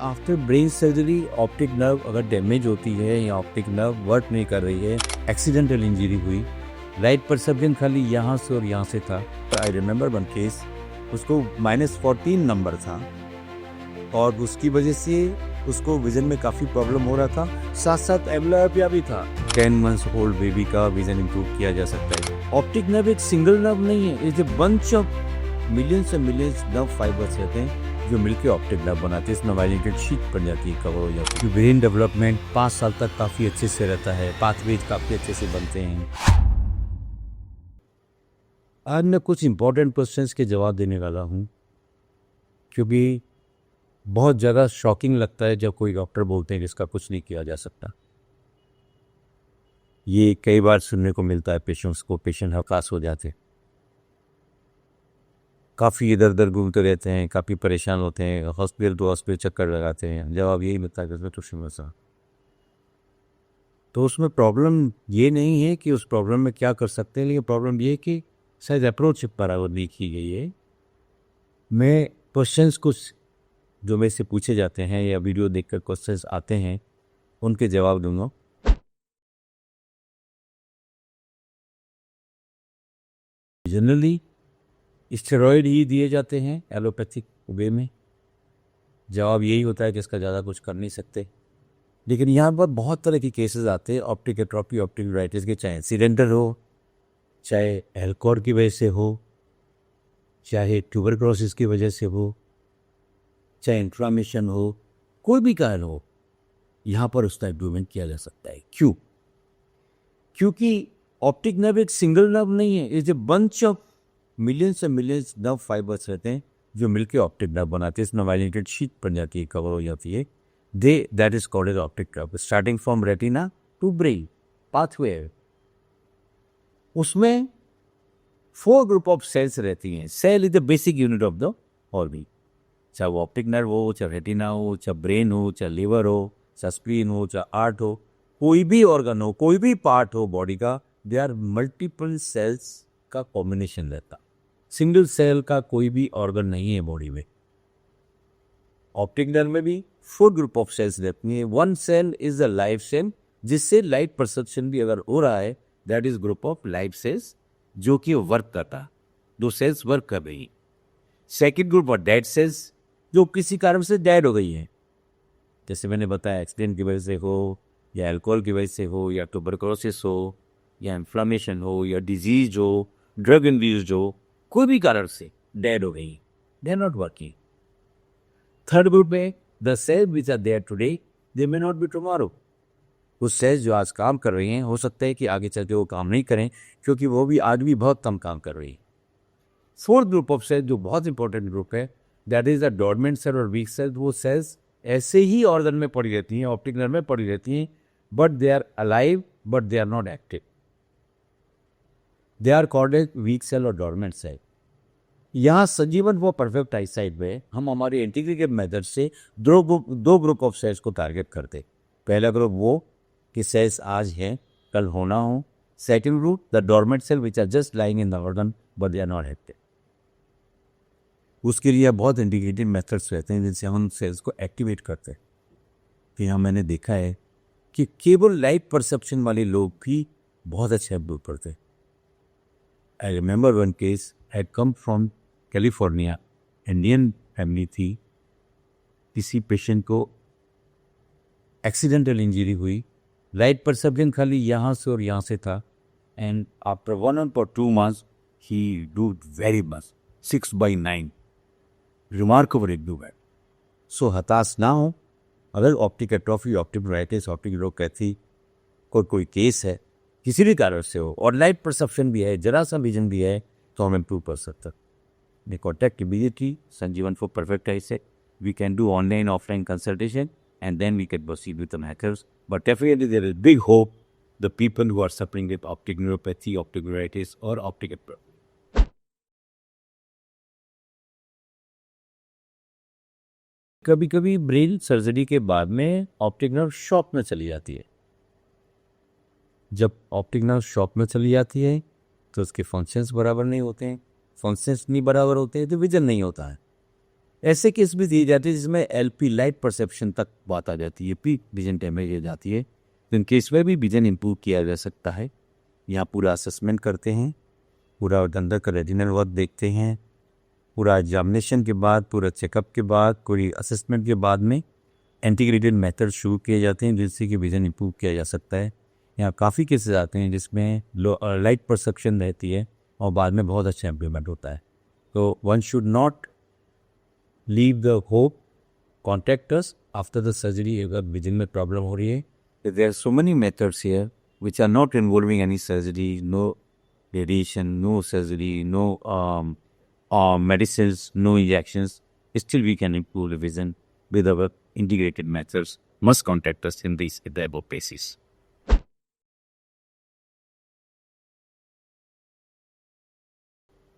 After brain surgery optic nerve अगर damage होती है या ऑप्टिक नर्व वर्क नहीं कर रही है, एक्सीडेंटल इंजरी हुई, राइट परसेप्शन खाली यहाँ से और यहाँ से था। आई रिमेंबर वन केस, उसको -14 नंबर था और उसकी वजह से उसको विजन में काफ़ी प्रॉब्लम हो रहा था, साथ साथ एम्ब्लियोपिया भी था। 10 मंथ्स ओल्ड बेबी का विजन इंप्रूव किया जा सकता है। ऑप्टिक नर्व एक सिंगल नर्व नहीं है, it's a bunch of millions and millions nerve fibres रहते हैं जो मिलकर ऑप्टिक नर्व बनाते हैं। इसमें माइलिनेटेड शीट बन जाती है, कवर हो जाती है। ब्रेन डेवलपमेंट 5 साल तक काफ़ी अच्छे से रहता है, पाथवेज काफ़ी अच्छे से बनते हैं। आज मैं कुछ इंपॉर्टेंट क्वेश्चंस के जवाब देने वाला हूँ, क्योंकि बहुत ज़्यादा शॉकिंग लगता है जब कोई डॉक्टर बोलते हैं कि इसका कुछ नहीं किया जा सकता। ये कई बार सुनने को मिलता है पेशेंट्स को, पेशेंट हताश हो जाते हैं, काफ़ी इधर उधर घूमते रहते हैं, काफ़ी परेशान होते हैं, हॉस्पिटल टू हॉस्पिटल चक्कर लगाते हैं। जवाब यही मिलता है कि इसमें कुछ नहीं होता। तो उसमें प्रॉब्लम ये नहीं है कि उस प्रॉब्लम में क्या कर सकते हैं, लेकिन प्रॉब्लम ये है कि शायद अप्रोच बराबर नहीं की गई है। मैं क्वेश्चंस कुछ जो मेरे से पूछे जाते हैं या वीडियो देखकर क्वेश्चंस आते हैं उनके जवाब दूंगा। जनरली स्टेरॉयड ही दिए जाते हैं एलोपैथिक वे में। जवाब यही होता है कि इसका ज़्यादा कुछ कर नहीं सकते। लेकिन यहाँ पर बहुत तरह के केसेस आते हैं ऑप्टिक एट्रोफी, ऑप्टिक न्यूराइटिस के, चाहे एक्सीडेंटल हो, चाहे एल्कोहल की वजह से हो, चाहे ट्यूबरक्लोसिस की वजह से हो, चाहे इन्फ्लामेशन हो, कोई भी कारण हो, यहाँ पर उसका इम्प्रूवमेंट किया जा सकता है। क्यों? क्योंकि ऑप्टिक नर्व एक सिंगल नर्व नहीं है, it's a bunch of millions and millions nerve fibres रहते हैं जो मिलकर ऑप्टिक नर्व बनाते हैं। इसमें माइलिनेटेड शीट बन जाती है, कवर हो जाती है। That is called as optic nerve, starting from retina to brain pathway. उसमें 4 ग्रुप ऑफ सेल्स रहती हैं। Cell is the basic unit of the organ, चाहे वो ऑप्टिक नर्व हो, चाहे रेटिना हो, चाहे ब्रेन हो, चाहे लिवर हो, चाहे स्प्लीन हो, चाहे हार्ट हो, कोई भी ऑर्गन हो, कोई भी पार्ट हो बॉडी का, दे आर मल्टीपल सेल्स का कॉम्बिनेशन रहता। सिंगल सेल का कोई भी ऑर्गन नहीं है बॉडी में। ऑप्टिक नर्व में भी 4 ग्रुप ऑफ सेल्स रहती हैं। 1 cell is a life cell, जिससे लाइट परसेप्शन भी अगर हो रहा है, that is group of life cells जो कि वर्क करता। 2 सेल्स वर्क कर रही। Second group of dead cells जो किसी कारण से डेड हो गई है, जैसे मैंने बताया एक्सीडेंट की वजह से हो, या अल्कोहल की वजह से हो, या ट्यूबरक्लोसिस हो, या इन्फ्लामेशन हो, या डिजीज हो, ड्रग इंड्यूस्ड हो, कोई भी कारण से डेड हो गई, they are not working. Third group में the cells which are there today, they may not be tomorrow. उस सेल्स जो आज काम कर रही हैं, हो सकता है कि आगे चल के वो काम नहीं करें, क्योंकि वो भी आज भी बहुत कम काम कर रही है। फोर्थ ग्रुप ऑफ सेल्स जो बहुत इंपॉर्टेंट ग्रुप है, that is the dormant cell और वीक सेल्स। वो सेल्स ऐसे ही ऑर्गन में पड़ी रहती हैं, ऑप्टिक नर्व में पड़ी रहती हैं, but they are alive but they are not active. They are called as weak cell और डॉर्मेंट सेल। यहाँ सजीवन वो परफेक्ट आईसाइट में हम हमारे इंटीग्रेटेड मेथड से दो ग्रुप ऑफ सेल्स को टारगेट करते। पहला ग्रुप वो कि सेल्स आज हैं, कल होना हो। Second group the dormant cell which are just lying in the organ but they are not active. उसके लिए बहुत इंटीग्रेटेड मेथड्स रहते हैं जिनसे हम सेल्स को एक्टिवेट करते हैं। तो यहाँ मैंने देखा है कि केवल लाइट परसेप्शन वाले लोग भी बहुत अच्छे इम्प्रूव करते हैं। I remember one case had come from California, Indian family थी। किसी पेशेंट को एक्सीडेंटल इंजरी हुई, लाइट परसेप्शन खाली यहाँ से और यहाँ से था, and after 1 or 2 months he do very much, 6/9, remarkable improvement. So हताश ना हो। अगर optic atrophy, optic neuritis, optic neuropathy कोई केस है, किसी भी कारण से हो, और लाइट परसेप्शन भी है, जरा सा विजन भी है, तो हम इम्प्रूव कर सकते हैं। Contact immediately Sanjeevan for perfect eyesight. We can do online offline consultation and then we can proceed with the methods. But definitely there is big hope the people who are suffering with optic neuropathy, optic neuritis or optic atrophy. कभी कभी brain surgery के बाद में optic nerve shock में चली जाती है। जब ऑप्टिक नर्व शॉक में चली जाती है तो उसके फंक्शंस बराबर नहीं होते हैं। फंक्शंस नहीं बराबर होते हैं तो विजन नहीं होता है। ऐसे केस भी दिए जाते हैं जिसमें एलपी लाइट परसेप्शन तक बात आ जाती है, पीक विजन डैमेज हो जाती है, तो इन केस में भी विजन इम्प्रूव किया जा सकता है। यहाँ पूरा असेसमेंट करते हैं, पूरा अंदर का रेटिनल वर्क देखते हैं, पूरा एग्जामिनेशन के बाद, पूरा चेकअप के बाद, पूरी असेसमेंट के बाद में इंटीग्रेटेड मेथड शुरू किए जाते हैं जिससे कि विजन इम्प्रूव किया जा सकता है। यहाँ काफ़ी केसेस आते हैं जिसमें लाइट परसेप्शन रहती है और बाद में बहुत अच्छा इम्प्रूवमेंट होता है। तो one should not leave the hope, contact us after the surgery अगर विजन में प्रॉब्लम हो रही है। There are so many methods here which are not involving any surgery, no radiation, no surgery, no medicines, no injections. Still we can improve the vision with our integrated methods. Must contact us in the above cases.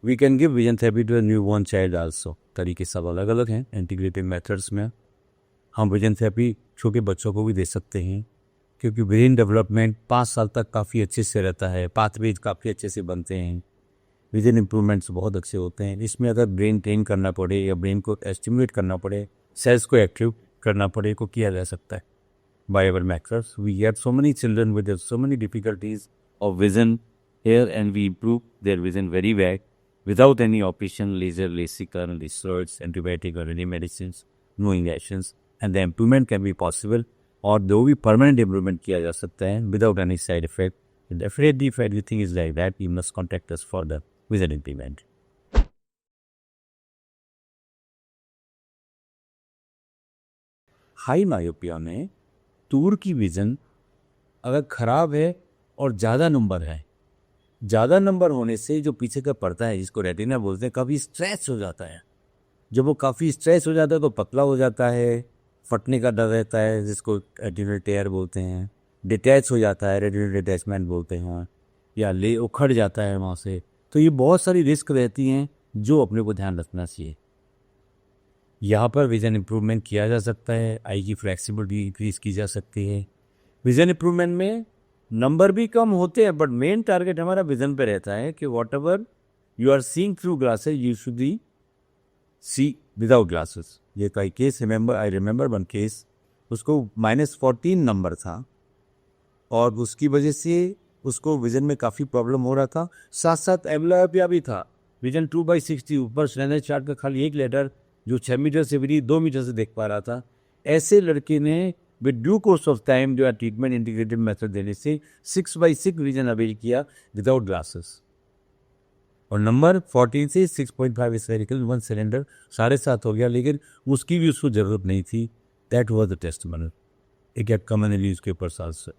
We can give vision therapy to a newborn child also. तरीके सब अलग अलग हैं integrated methods में। हम vision therapy छोटे बच्चों को भी दे सकते हैं क्योंकि ब्रेन डेवलपमेंट 5 साल तक काफ़ी अच्छे से रहता है, पाथवेज काफ़ी अच्छे से बनते हैं, विजन इम्प्रूवमेंट्स बहुत अच्छे होते हैं। इसमें अगर ब्रेन ट्रेन करना पड़े या ब्रेन को एस्टिमुलेट करना पड़े, सेल्स को एक्टिव करना पड़े, को किया जा सकता है by our methods. We have so many children with so many difficulties of vision here and we improve their vision very well without any operation, laser, LASIK, or steroids, antibiotic or any medicines, no injections, and the improvement can be possible और दो भी permanent improvement किया जा सकता है without any side effect. Definitely if everything is like that, you must contact us for the vision improvement. High myopia में दूर की विजन अगर खराब है और ज़्यादा नंबर है, ज़्यादा नंबर होने से जो पीछे का पर्दा है जिसको रेटिना बोलते हैं काफ़ी स्ट्रेच हो जाता है। जब वो काफ़ी स्ट्रेच हो जाता है तो पतला हो जाता है, फटने का डर रहता है जिसको रेटिनल टेयर बोलते हैं, डिटैच हो जाता है, रेटिनल डिटैचमेंट बोलते हैं, या ले उखड़ जाता है वहाँ से। तो ये बहुत सारी रिस्क रहती हैं जो अपने को ध्यान रखना चाहिए। यहाँ पर विजन इम्प्रूवमेंट किया जा सकता है, आई की फ्लेक्सिबिलिटी इंक्रीज की जा सकती है। विजन इम्प्रूवमेंट में नंबर भी कम होते हैं बट मेन टारगेट हमारा विजन पे रहता है कि whatever you are seeing through glasses you should be see without glasses. ये कई case I remember one case, उसको -14 नंबर था और उसकी वजह से उसको विजन में काफ़ी प्रॉब्लम हो रहा था, साथ साथ एम्ब्लियोपिया भी था। विजन 2/60 ऊपर स्टैंडर्ड चार्ट का खाली एक लेटर जो 6 मीटर से भी 2 मीटर से देख पा रहा था। ऐसे लड़के ने with due course of time जो है ट्रीटमेंट इंटीग्रेटेड मेथड देने से 6/6 विजन अवेल किया विदाउट ग्लासेस और नंबर 14 से 6.5 स्फेरिकल 1 सिलेंडर 7.5 हो गया, लेकिन उसकी भी उसको ज़रूरत नहीं थी। That was the testimonial. It get commonly उसके ऊपर साथ।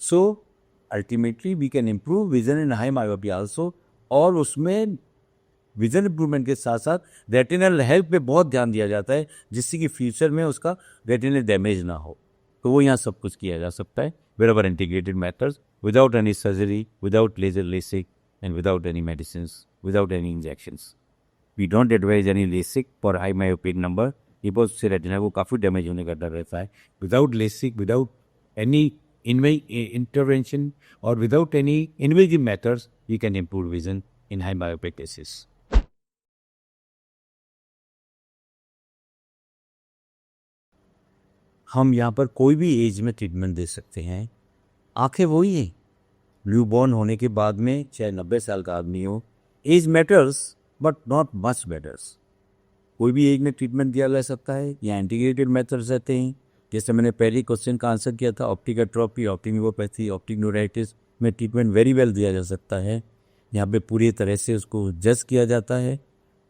So ultimately we can improve vision in high myopia also, और उसमें विजन इम्प्रूवमेंट के साथ साथ रेटिनल हेल्थ पे बहुत ध्यान दिया जाता है जिससे कि फ्यूचर में उसका रेटिनल डैमेज ना हो। तो वो यहाँ सब कुछ किया जा सकता है with our integrated methods, without any surgery, without laser LASIK and without any medicines, without any injections. We don't advise any LASIK for high myopic number, ये बहुत से रेटिना को काफ़ी डैमेज होने का डर रहता है। Without LASIK, without any intervention और without any invasive methods you can improve vision in high myopic cases. हम यहाँ पर कोई भी एज में ट्रीटमेंट दे सकते हैं। आंखें वही हैं, न्यू बॉर्न होने के बाद में चाहे 90 साल का आदमी हो, age matters but not much matters. कोई भी एज में ट्रीटमेंट दिया जा सकता है। या इंटीग्रेटेड मेथड्स रहते हैं, जैसे मैंने पहले क्वेश्चन का आंसर किया था, optic atrophy, optic neuropathy, optic neuritis में ट्रीटमेंट वेरी वेल दिया जा सकता है। यहाँ पे पूरी तरह से उसको जज किया जाता है,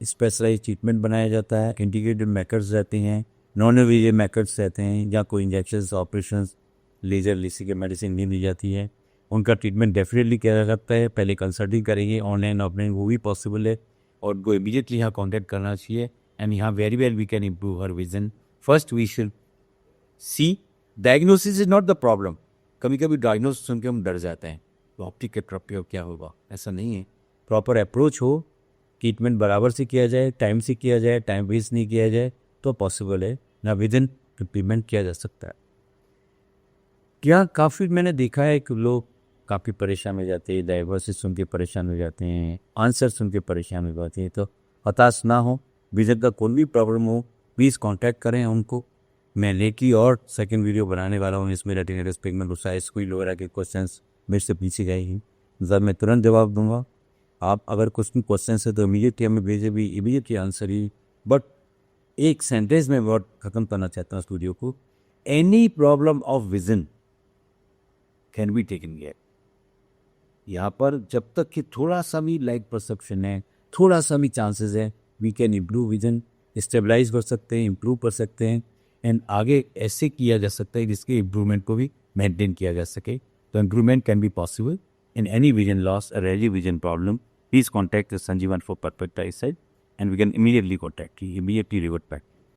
स्पेशलाइज ट्रीटमेंट बनाया जाता है। इंटीग्रेटेड मेथड्स रहते हैं, नॉन इन्वेजिव मेथड्स रहते हैं, या कोई injection, operation, laser, LASIK medicine नहीं दी जाती है। उनका ट्रीटमेंट डेफिनेटली किया जा सकता है। पहले कंसल्टिंग करेंगे, ऑनलाइन ऑफलाइन वो भी पॉसिबल है, और उनको इमीडिएटली यहाँ कॉन्टैक्ट करना चाहिए। एंड यहाँ very well we can improve her vision. First we should see, diagnosis is not the problem. कभी कभी डायग्नोसिस सुन के हम डर जाते हैं, तो ऑप्टिक एट्रोफी हो क्या होगा, ऐसा नहीं है। प्रॉपर अप्रोच हो, ट्रीटमेंट बराबर से किया जाए, टाइम से किया जाए, टाइम वेस्ट नहीं किया जाए, तो पॉसिबल है ना विजन इम्प्रूवमेंट किया जा सकता है। क्या काफ़ी मैंने देखा है कि लोग काफ़ी परेशान हो जाते हैं, डायग्नोसिस सुन के परेशान हो जाते हैं, आंसर सुन के परेशान हो जाते हैं। तो हताश ना हो, विजन का कोई भी प्रॉब्लम हो प्लीज़ कांटेक्ट करें उनको। मैं लेकी और सेकंड वीडियो बनाने वाला हूँ इसमें रेटिना पिगमेंट साइज कोई लोअर के क्वेश्चंस मेरे से पूछे गए हैं, जब मैं तुरंत जवाब दूंगा। आप अगर कुछ भी क्वेश्चन है तो इमीडिएटली हमें भेजे भी, इमीडिएटली आंसर ही। बट एक सेंटेंस में वर्ड ख़त्म करना चाहता हूँ स्टूडियो को, any problem of vision can be taken care. यहाँ पर जब तक कि थोड़ा सा भी लाइट परसेप्शन है, थोड़ा सा भी चांसेस है, we can improve vision, stabilize कर सकते हैं, इम्प्रूव कर सकते हैं एंड आगे ऐसे किया जा सकता है जिसके इम्प्रूवमेंट को भी मेंटेन किया जा सके। तो improvement can be possible in any vision loss or any vision problem. Please contact the Sanjeevan for perfect eyesight and we can immediately contact you, immediately revert back.